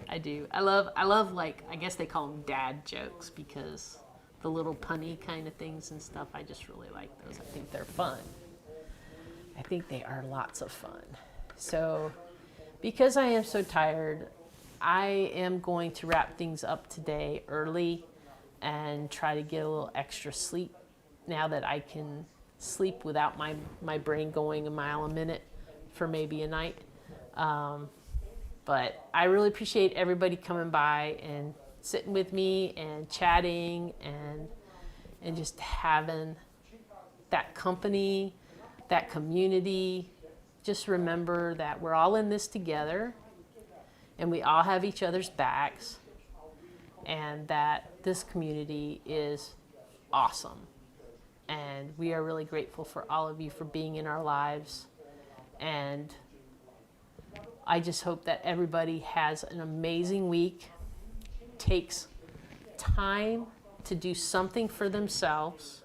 I do. I love like, I guess they call them dad jokes because the little punny kind of things and stuff, I just really like those. I think they're fun. I think they are lots of fun. So, because I am so tired, I am going to wrap things up today early, and try to get a little extra sleep now that I can sleep without my brain going a mile a minute for maybe a night. But I really appreciate everybody coming by and sitting with me and chatting and just having that company, that community. Just remember that we're all in this together and we all have each other's backs, and that this community is awesome. And we are really grateful for all of you for being in our lives. And I just hope that everybody has an amazing week, takes time to do something for themselves.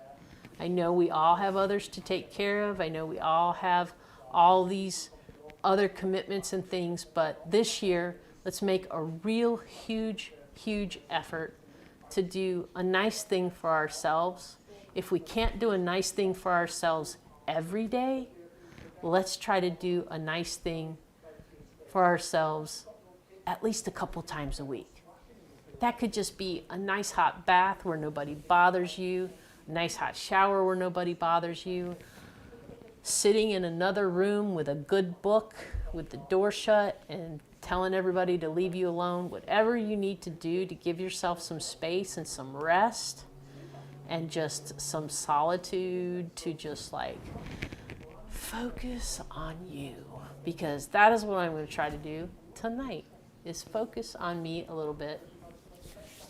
I know we all have others to take care of. I know we all have all these other commitments and things, but this year, let's make a real huge effort to do a nice thing for ourselves. If we can't do a nice thing for ourselves every day, let's try to do a nice thing for ourselves at least a couple times a week. That could just be a nice hot bath where nobody bothers you, a nice hot shower where nobody bothers you, sitting in another room with a good book with the door shut and telling everybody to leave you alone. Whatever you need to do to give yourself some space and some rest and just some solitude to just like focus on you, because that is what I'm going to try to do tonight, is focus on me a little bit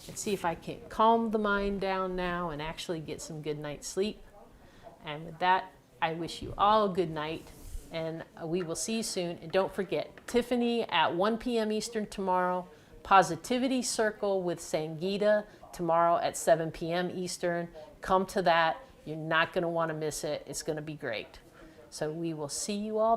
and see if I can calm the mind down now and actually get some good night's sleep. And with that, I wish you all a good night, and we will see you soon. And don't forget, Tiffany at 1 p.m. Eastern tomorrow, Positivity Circle with Sangeeta tomorrow at 7 p.m. Eastern. Come to that. You're not going to want to miss it. It's going to be great. So we will see you all